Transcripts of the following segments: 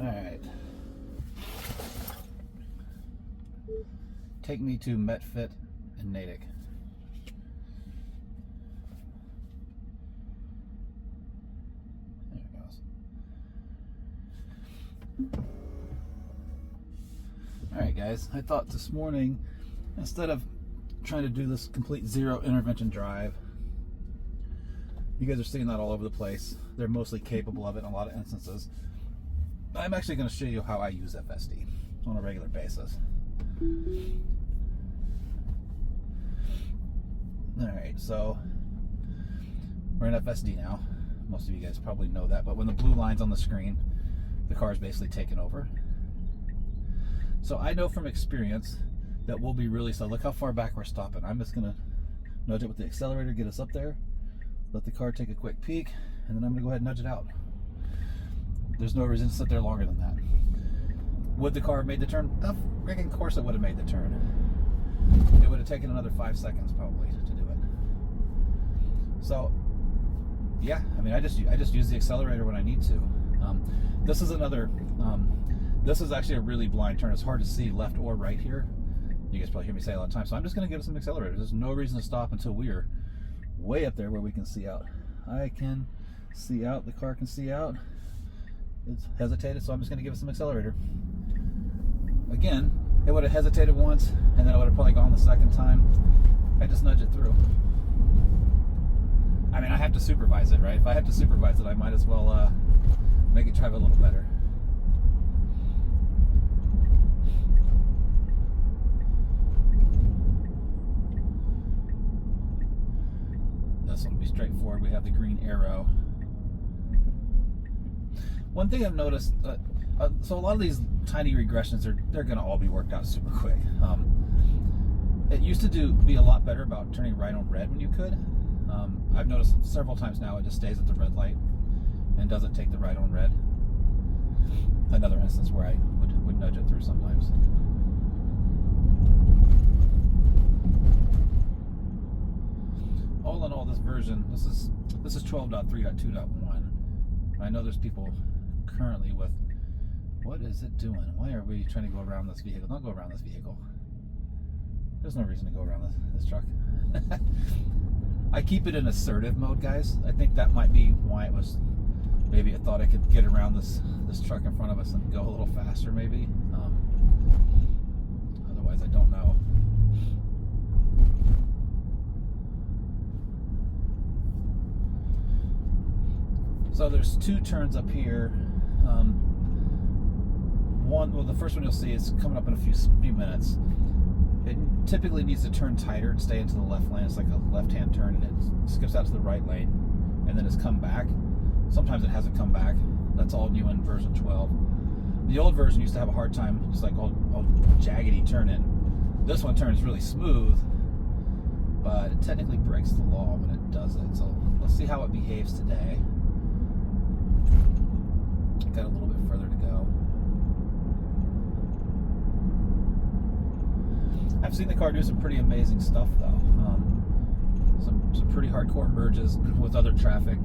Alright. Take me to MetFit in Natick. There it goes. Alright guys, I thought this morning, instead of trying to do this complete zero intervention drive, you guys are seeing that all over the place. They're mostly capable of it in a lot of instances. I'm actually going to show you how I use FSD on a regular basis. Alright, so we're in FSD now. Most of you guys probably know that, but when the blue line's on the screen, the car is basically taken over. So I know from experience that we'll be really slow. Look how far back we're stopping. I'm just going to nudge it with the accelerator, get us up there, let the car take a quick peek, and then I'm going to go ahead and nudge it out. There's no reason to sit there longer than that. Would the car have made the turn? Of freaking course it would have made the turn. It would have taken another 5 seconds probably to do it. So yeah, I mean, I just use the accelerator when I need to. This is another. This is actually a really blind turn. It's hard to see left or right here. You guys probably hear me say it a lot of times. So I'm just going to give it some accelerator. There's no reason to stop until we are way up there where we can see out. I can see out. The car can see out. It's hesitated, so I'm just going to give it some accelerator. Again, it would have hesitated once, and then I would have probably gone the second time. I just nudge it through. I mean, I have to supervise it, right? If I have to supervise it, I might as well make it drive a little better. This one will be straightforward. We have the green arrow. One thing I've noticed, so a lot of these tiny regressions, they're going to all be worked out super quick. It used to be a lot better about turning right on red when you could. I've noticed several times now it just stays at the red light and doesn't take the right on red. Another instance where I would nudge it through sometimes. All in all, this version, this is 12.3.2.1. I know there's people currently with, what is it doing? Why are we trying to go around this vehicle? Don't go around this vehicle. There's no reason to go around this truck. I keep it in assertive mode, guys. I think that might be why it was, maybe it thought I could get around this truck in front of us and go a little faster maybe. Otherwise I don't know. So there's two turns up here. The first one you'll see is coming up in a few minutes. It typically needs to turn tighter and stay into the left lane. It's like a left-hand turn, and it skips out to the right lane, and then it's come back. Sometimes it hasn't come back. That's all new in version 12. The old version used to have a hard time, just like all jaggedy turning. This one turns really smooth, but it technically breaks the law when it does it. So let's see how it behaves today. Got a little bit further to go. I've seen the car do some pretty amazing stuff though. Some pretty hardcore merges with other traffic,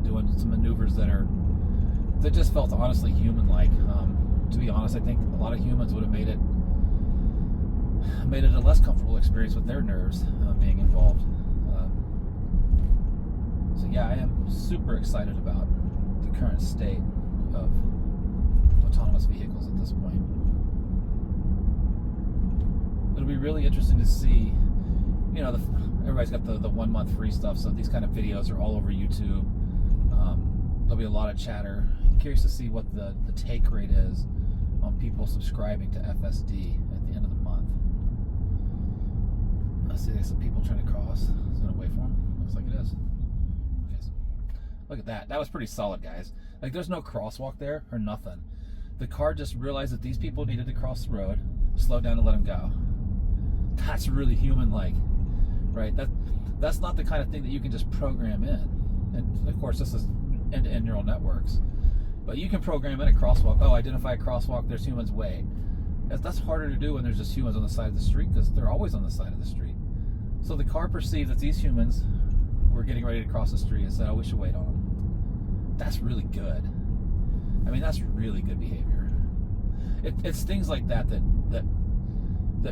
doing some maneuvers that just felt honestly human-like. To be honest, I think a lot of humans would have made it a less comfortable experience with their nerves being involved. So yeah, I am super excited about the current state of autonomous vehicles at this point. It'll be really interesting to see, you know, everybody's got the 1 month free stuff, so these kind of videos are all over YouTube. There'll be a lot of chatter. I'm curious to see what the take rate is on people subscribing to FSD at the end of the month. I see there's some people trying to cross. Is it gonna wait for them? Looks like it is. Okay, so look at that. That was pretty solid, guys. Like, there's no crosswalk there or nothing. The car just realized that these people needed to cross the road, slowed down and let them go. That's really human-like, right? That's not the kind of thing that you can just program in. And of course, this is end-to-end neural networks. But you can program in a crosswalk. Oh, identify a crosswalk, there's humans, wait. That's harder to do when there's just humans on the side of the street, because they're always on the side of the street. So the car perceived that these humans were getting ready to cross the street and said, oh, we should wait on them. That's really good. I mean, that's really good behavior. It's things like that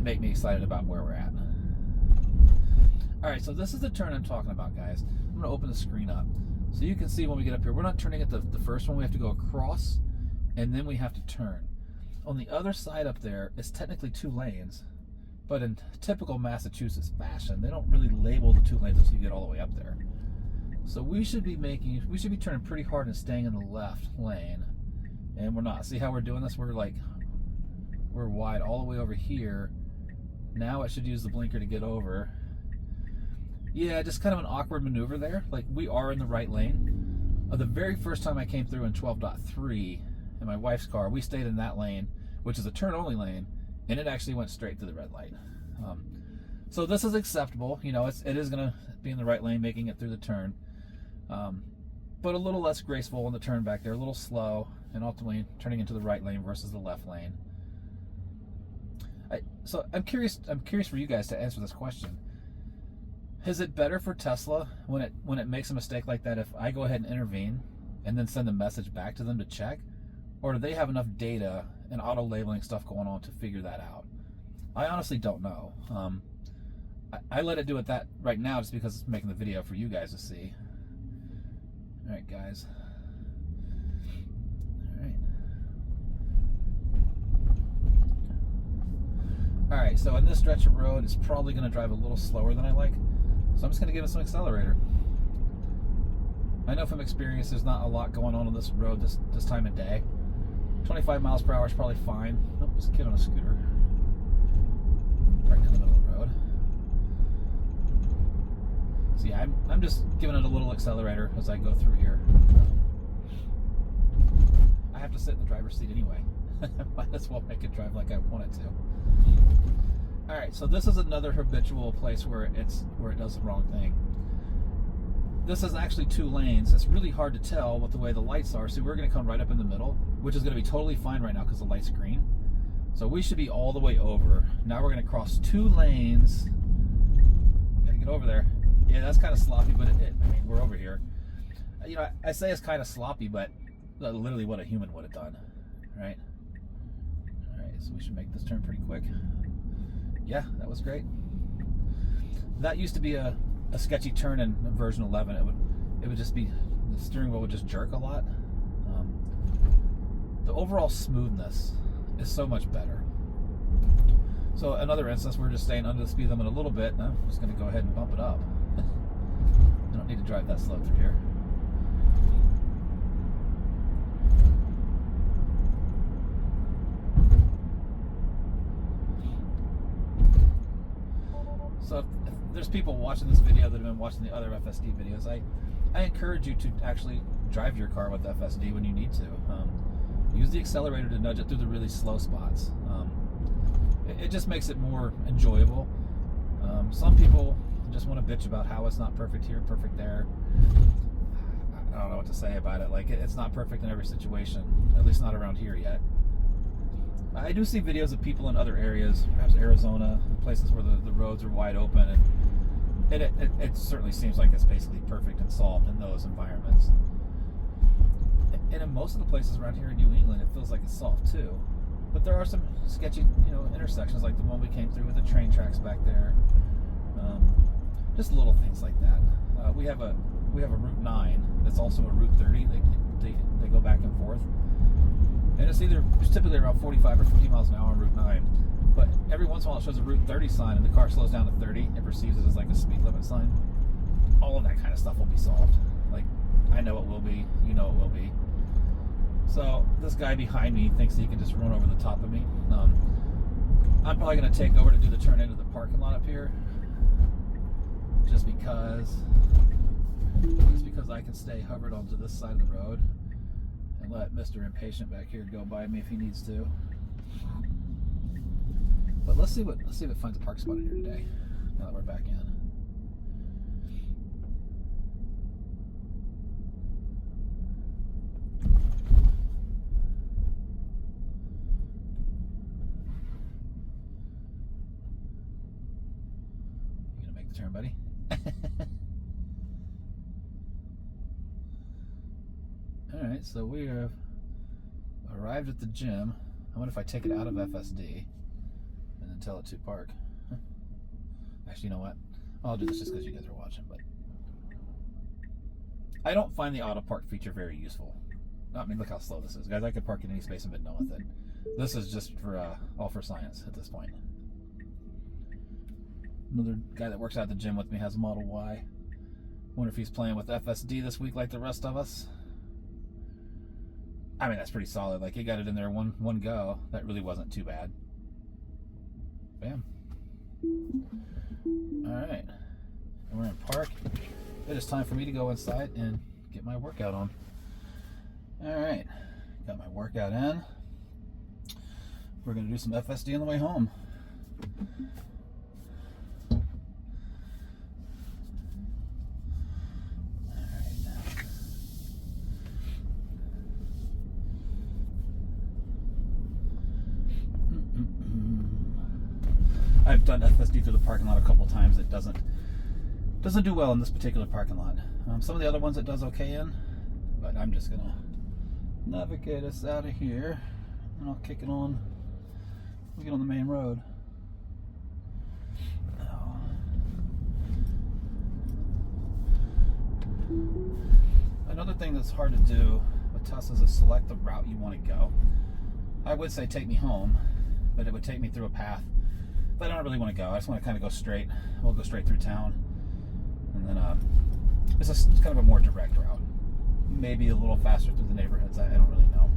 make me excited about where we're at. All right, so this is the turn I'm talking about, guys. I'm going to open the screen up so you can see when we get up here. We're not turning at the first one. We have to go across, and then we have to turn. On the other side up there, it's technically 2 lanes, but in typical Massachusetts fashion, they don't really label the 2 lanes until you get all the way up there. So we should be turning pretty hard and staying in the left lane, and we're not. See how we're doing this? We're wide all the way over here. Now it should use the blinker to get over. Yeah, just kind of an awkward maneuver there. Like, we are in the right lane. The very first time I came through in 12.3 in my wife's car, we stayed in that lane, which is a turn-only lane, and it actually went straight to the red light. So this is acceptable. You know, it is going to be in the right lane, making it through the turn. But a little less graceful in the turn back there, a little slow, and ultimately turning into the right lane versus the left lane. So I'm curious for you guys to answer this question. Is it better for Tesla when it makes a mistake like that if I go ahead and intervene and then send a message back to them to check? Or do they have enough data and auto labeling stuff going on to figure that out? I honestly don't know. I let it do it that right now just because it's making the video for you guys to see. All right, guys. All right. All right, so in this stretch of road, it's probably going to drive a little slower than I like. So I'm just going to give it some accelerator. I know from experience there's not a lot going on this road this time of day. 25 miles per hour is probably fine. Oh, there's a kid on a scooter. Right in the middle of the road. So yeah, I'm just giving it a little accelerator as I go through here. I have to sit in the driver's seat anyway. Might as well make it drive like I want it to. All right, so this is another habitual place where it does the wrong thing. This is actually 2 lanes. It's really hard to tell with the way the lights are. So we're going to come right up in the middle, which is going to be totally fine right now because the light's green. So we should be all the way over. Now we're going to cross 2 lanes. Got to get over there. Yeah, that's kind of sloppy, but I mean, we're over here. You know, I say it's kind of sloppy, but literally what a human would have done, right? All right, so we should make this turn pretty quick. Yeah, that was great. That used to be a sketchy turn in version 11. It would just be, the steering wheel would just jerk a lot. The overall smoothness is so much better. So another instance, we're just staying under the speed limit a little bit. I'm just going to go ahead and bump it up. I don't need to drive that slow through here. So if there's people watching this video that have been watching the other FSD videos, I encourage you to actually drive your car with FSD when you need to. Use the accelerator to nudge it through the really slow spots. It just makes it more enjoyable. Some people just want to bitch about how it's not perfect here, perfect there. I don't know what to say about it. Like, it's not perfect in every situation, at least not around here yet. I do see videos of people in other areas, perhaps Arizona, places where the roads are wide open, and it certainly seems like it's basically perfect and solved in those environments. And in most of the places around here in New England, it feels like it's solved too. But there are some sketchy, intersections like the one we came through with the train tracks back there. Just little things like that. We have a Route 9 that's also a Route 30. They go back and forth. And it's typically around 45 or 50 miles an hour on Route 9. But every once in a while it shows a Route 30 sign and the car slows down to 30. It perceives it as like a speed limit sign. All of that kind of stuff will be solved. Like, I know it will be. You know it will be. So this guy behind me thinks he can just run over the top of me. I'm probably going to take over to do the turn into the parking lot up here. Just because I can stay hovered onto this side of the road and let Mr. Impatient back here go by me if he needs to. But let's see if it finds a park spot in here today. Now that we're back in. You gonna make the turn, buddy? Alright, so we have arrived at the gym. I wonder if I take it out of FSD and then tell it to park. Actually, you know what? I'll do this just because you guys are watching, but I don't find the auto park feature very useful. I mean, look how slow this is. Guys, I could park in any space and been done with it. This is just for all for science at this point. Another guy that works out at the gym with me has a Model Y. Wonder if he's playing with FSD this week like the rest of us. I mean, that's pretty solid. Like, he got it in there one go. That really wasn't too bad. Bam. Alright. And we're in park. It is time for me to go inside and get my workout on. Alright. Got my workout in. We're going to do some FSD on the way home. I've done FSD through the parking lot a couple times. It doesn't do well in this particular parking lot. Some of the other ones it does okay in, but I'm just gonna navigate us out of here and I'll kick it on. We'll get on the main road. Another thing that's hard to do with Teslas is select the route you want to go. I would say take me home, but it would take me through a path but I don't really want to go. I just want to kind of go straight. We'll go straight through town. And then it's just kind of a more direct route. Maybe a little faster through the neighborhoods. I don't really know.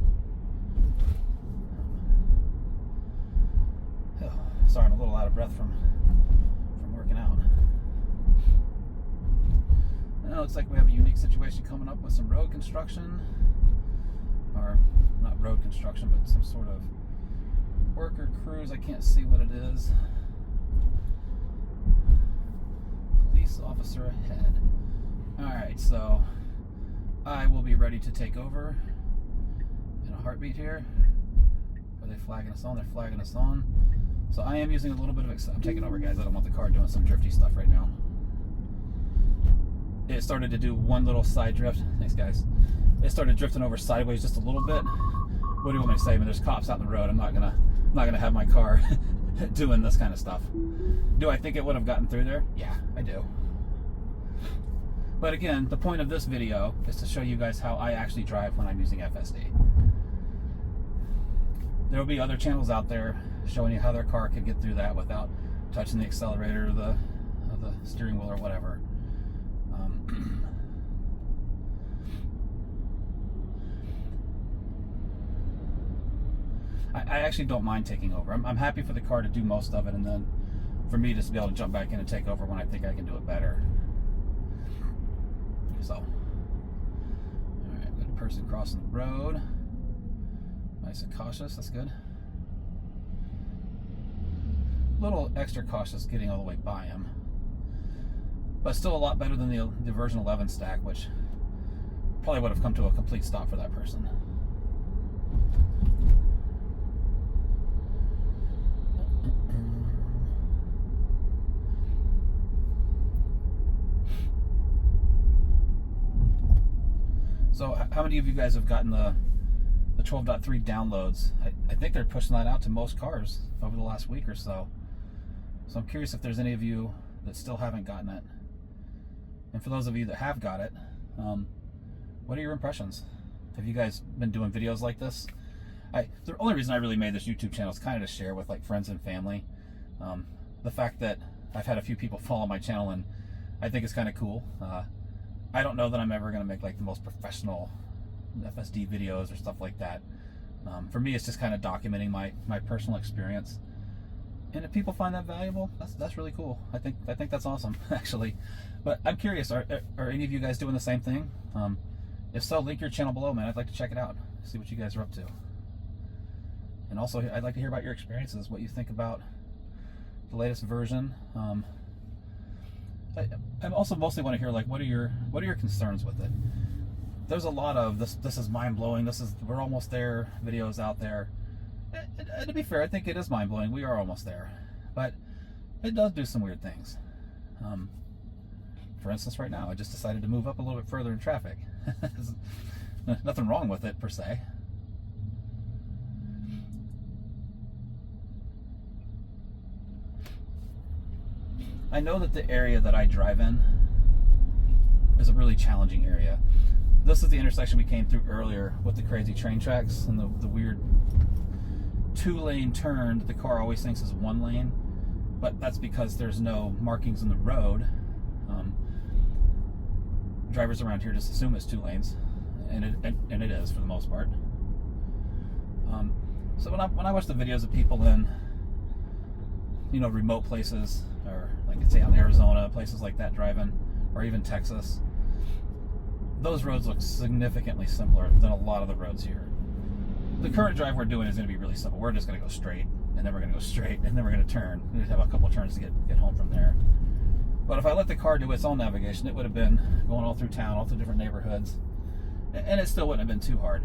Oh, sorry, I'm a little out of breath from working out. Now it looks like we have a unique situation coming up with some road construction. Or not road construction, but some sort of worker crews. I can't see what it is. Police officer ahead. Alright, so I will be ready to take over in a heartbeat here. Are they flagging us on? They're flagging us on. So I am using a little bit of I'm taking over, guys. I don't want the car doing some drifty stuff right now. It started to do one little side drift. Thanks, guys. It started drifting over sideways just a little bit. What do you want me to say? When there's cops out in the road, I'm not gonna have my car doing this kind of stuff. Do I think it would have gotten through there? Yeah, I do. But again, the point of this video is to show you guys how I actually drive when I'm using FSD. There will be other channels out there showing you how their car could get through that without touching the accelerator or the steering wheel or whatever. I actually don't mind taking over. I'm happy for the car to do most of it, and then for me just to be able to jump back in and take over when I think I can do it better. So, all right, got a person crossing the road. Nice and cautious, that's good. A little extra cautious getting all the way by him, but still a lot better than the version 11 stack, which probably would have come to a complete stop for that person. So how many of you guys have gotten the 12.3 downloads? I think they're pushing that out to most cars over the last week or so. So I'm curious if there's any of you that still haven't gotten it. And for those of you that have got it, what are your impressions? Have you guys been doing videos like this? The only reason I really made this YouTube channel is kind of to share with like friends and family. The fact that I've had a few people follow my channel, and I think it's kind of cool. I don't know that I'm ever going to make like the most professional FSD videos or stuff like that. For me, it's just kind of documenting my personal experience. And if people find that valuable, that's really cool. I think that's awesome, actually. But I'm curious, are any of you guys doing the same thing? If so, link your channel below, man. I'd like to check it out, see what you guys are up to. And also, I'd like to hear about your experiences, what you think about the latest version. I also mostly want to hear like what are your concerns with it. There's a lot of this is mind-blowing, we're almost there videos out there. And to be fair, I think it is mind-blowing. We are almost there, but it does do some weird things. For instance, right now I just decided to move up a little bit further in traffic. Nothing wrong with it per se. I know that the area that I drive in is a really challenging area. This is the intersection we came through earlier with the crazy train tracks and the weird 2-lane turn that the car always thinks is 1 lane, but that's because there's no markings in the road. Drivers around here just assume it's 2 lanes, and it is for the most part. So when I watch the videos of people in, remote places, or like say out in Arizona, places like that driving, or even Texas, those roads look significantly simpler than a lot of the roads here. The current drive we're doing is going to be really simple. We're just going to go straight, and then we're going to go straight, and then we're going to turn. We have a couple of turns to get home from there. But if I let the car do its own navigation, it would have been going all through town, all through different neighborhoods, and it still wouldn't have been too hard.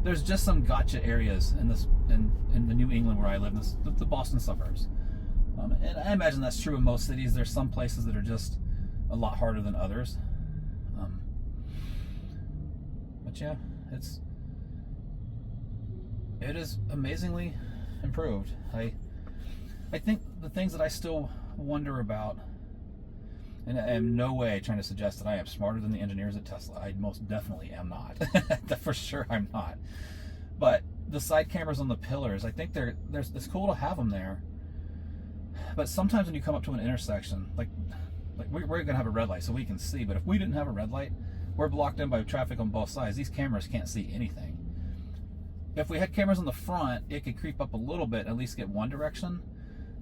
There's just some gotcha areas in the New England where I live, the Boston suburbs. And I imagine that's true in most cities. There's some places that are just a lot harder than others. But yeah, it is amazingly improved. I think the things that I still wonder about, and I am no way trying to suggest that I am smarter than the engineers at Tesla. I most definitely am not. For sure I'm not. But the side cameras on the pillars, I think it's cool to have them there. But sometimes when you come up to an intersection, like we're going to have a red light so we can see, but if we didn't have a red light, we're blocked in by traffic on both sides. These cameras can't see anything. If we had cameras on the front, it could creep up a little bit and at least get one direction.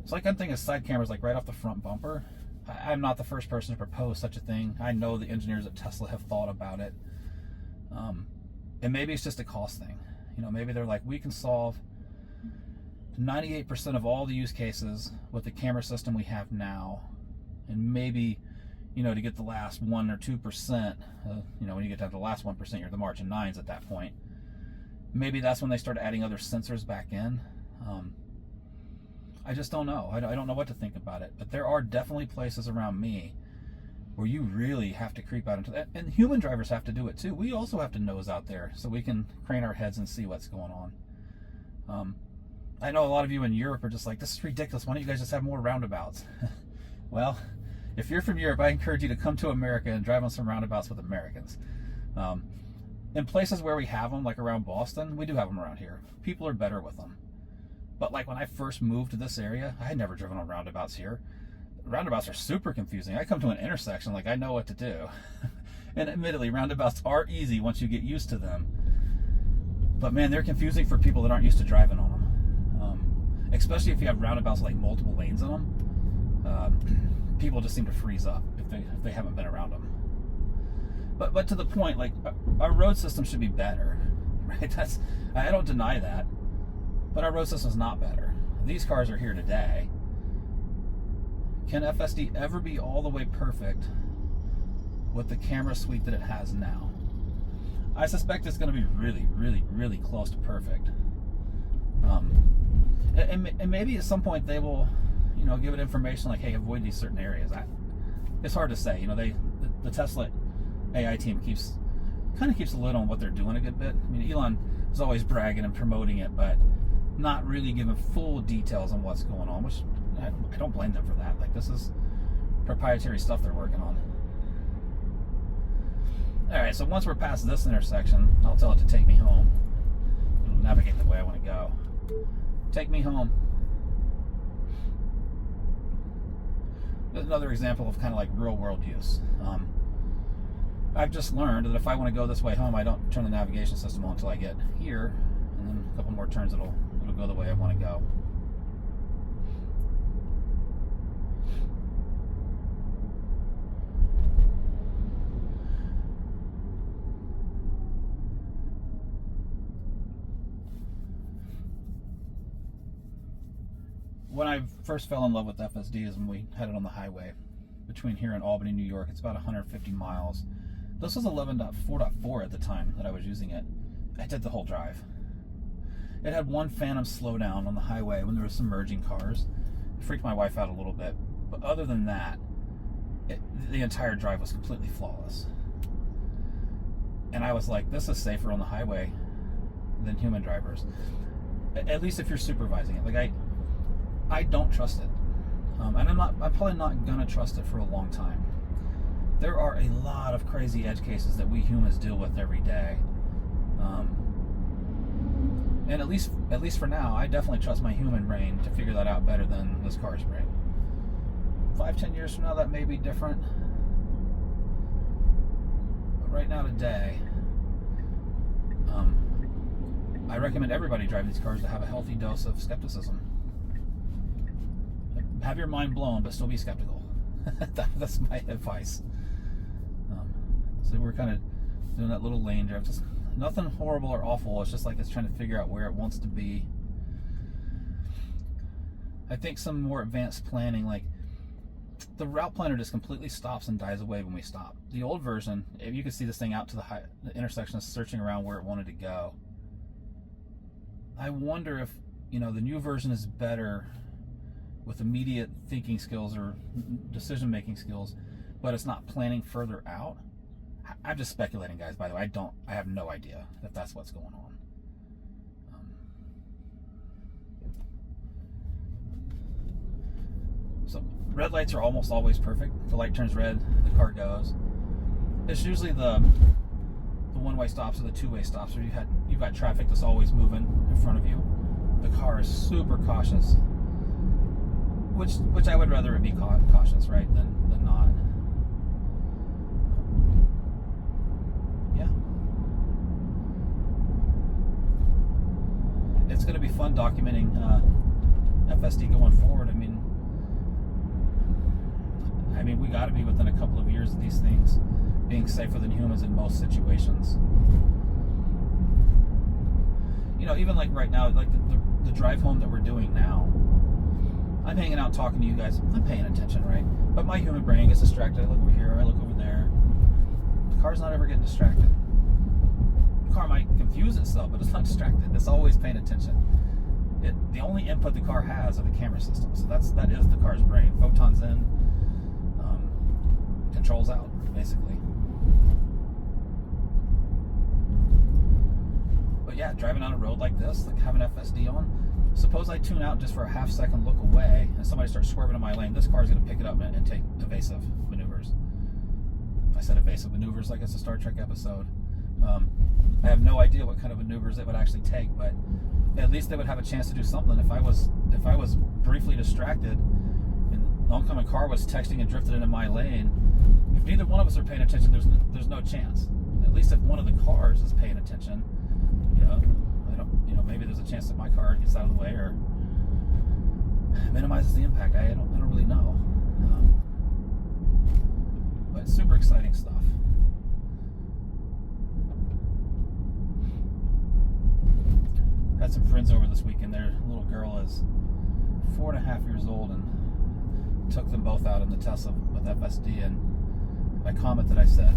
So I'm thinking of side cameras like right off the front bumper. I'm not the first person to propose such a thing. I know the engineers at Tesla have thought about it. And maybe it's just a cost thing. Maybe they're like, we can solve 98% of all the use cases with the camera system we have now. And maybe, to get the last 1 or 2%, when you get down to the last 1%, you're the margin 9s at that point. Maybe that's when they start adding other sensors back in. I just don't know. I don't know what to think about it. But there are definitely places around me where you really have to creep out into that. And human drivers have to do it too. We also have to nose out there so we can crane our heads and see what's going on. I know a lot of you in Europe are just like, this is ridiculous. Why don't you guys just have more roundabouts? Well, if you're from Europe, I encourage you to come to America and drive on some roundabouts with Americans. In places where we have them, like around Boston, we do have them around here. People are better with them. But like when I first moved to this area, I had never driven on roundabouts here. Roundabouts are super confusing. I come to an intersection like I know what to do. And admittedly, roundabouts are easy once you get used to them. But man, they're confusing for people that aren't used to driving on them. Especially if you have roundabouts like multiple lanes in them. People just seem to freeze up if they haven't been around them. But to the point, like our road system should be better, right? I don't deny that. But our road system's not better. These cars are here today. Can FSD ever be all the way perfect with the camera suite that it has now? I suspect it's going to be really, really, really close to perfect. And maybe at some point they will, give it information like, hey, avoid these certain areas. It's hard to say. The Tesla AI team keeps a lid on what they're doing a good bit. I mean, Elon is always bragging and promoting it, but not really giving full details on what's going on, which I don't blame them for that. Like, this is proprietary stuff they're working on. Alright, so once we're past this intersection, I'll tell it to take me home. It'll navigate the way I want to go. Take me home. Another example of kind of like real world use. I've just learned that if I want to go this way home, I don't turn the navigation system on until I get here, and then a couple more turns it'll go the way I want to go. When I first fell in love with FSD is when we had it on the highway between here and Albany, New York. It's about 150 miles. This was 11.4.4 at the time that I was using it. I did the whole drive. It had one phantom slowdown on the highway when there were some merging cars. It freaked my wife out a little bit. But other than that, the entire drive was completely flawless. And I was like, this is safer on the highway than human drivers. At least if you're supervising it. Like, I don't trust it. And I'm probably not gonna trust it for a long time. There are a lot of crazy edge cases that we humans deal with every day. And at least for now, I definitely trust my human brain to figure that out better than this car's brain. 5-10 years from now, that may be different. But right now, today, I recommend everybody driving these cars to have a healthy dose of skepticism. Have your mind blown, but still be skeptical. That's my advice. So we're kind of doing that little lane drift. Just nothing horrible or awful. It's just like it's trying to figure out where it wants to be. I think some more advanced planning, like the route planner just completely stops and dies away when we stop. The old version, if you could see this thing out to the intersection, searching around where it wanted to go. I wonder if, the new version is better with immediate thinking skills or decision-making skills, but it's not planning further out. I'm just speculating, guys, by the way. I have no idea if that's what's going on. So red lights are almost always perfect. If the light turns red, the car goes. It's usually the one-way stops or the two-way stops where you've got traffic that's always moving in front of you. The car is super cautious, which I would rather it be cautious, right, than not. Yeah. It's going to be fun documenting FSD going forward. I mean, we got to be within a couple of years of these things being safer than humans in most situations. Even like right now, like the drive home that we're doing now, I'm hanging out talking to you guys. I'm paying attention, right? But my human brain gets distracted. I look over here, I look over there. The car's not ever getting distracted. The car might confuse itself, but it's not distracted. It's always paying attention. The only input the car has are the camera system. So that is the car's brain. Photons in, controls out, basically. But yeah, driving on a road like this, like having FSD on, suppose I tune out just for a half-second, look away, and somebody starts swerving in my lane, this car is going to pick it up and take evasive maneuvers. I said evasive maneuvers like it's a Star Trek episode. I have no idea what kind of maneuvers it would actually take, but at least they would have a chance to do something. If I was briefly distracted and the oncoming car was texting and drifted into my lane, if neither one of us are paying attention, there's no chance. At least if one of the cars is paying attention, maybe there's a chance that my car gets out of the way or minimizes the impact. I don't really know. But super exciting stuff. Had some friends over this weekend. Their little girl is 4.5 years old and took them both out in the Tesla with FSD, and I commented, I said,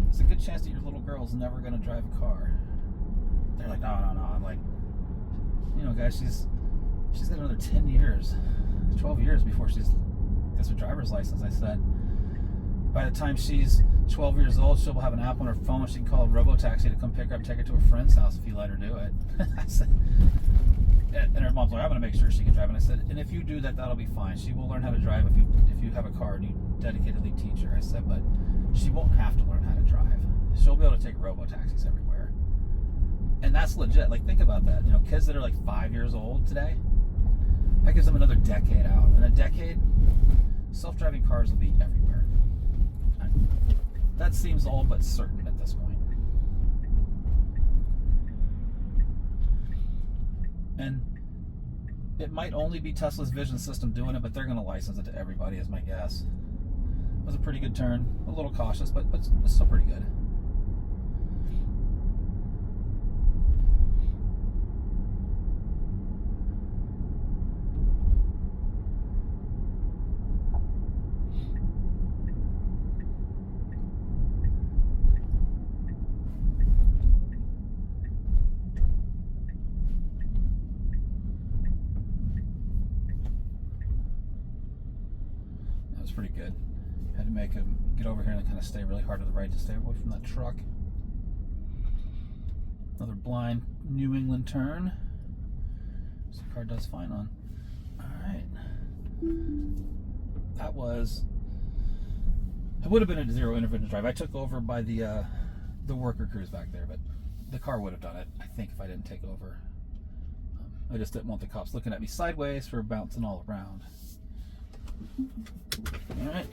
it's a good chance that your little girl's never going to drive a car. They're like, no. I'm like, guys, she's got another 10 years, 12 years before she gets her driver's license. I said, by the time she's 12 years old, she'll have an app on her phone. She can call a robo-taxi to come pick her up, take her to her friend's house if you let her do it. I said, and her mom's like, I'm going to make sure she can drive. And I said, and if you do that, that'll be fine. She will learn how to drive if you have a car and you dedicatedly teach her. I said, but she won't have to learn how to drive. She'll be able to take robo-taxis everywhere. And that's legit. Like, think about that. Kids that are like 5 years old today, that gives them another decade out. In a decade, self-driving cars will be everywhere. That seems all but certain at this point. And it might only be Tesla's vision system doing it, but they're going to license it to everybody, is my guess. It was a pretty good turn. A little cautious, but it's still pretty good. Pretty good. Had to make him get over here and kind of stay really hard to the right to stay away from that truck. Another blind New England turn. This car does fine on. Alright. That was, it would have been a zero intervention drive. I took over by the worker crews back there, but the car would have done it, I think, if I didn't take over. I just didn't want the cops looking at me sideways for bouncing all around. All right.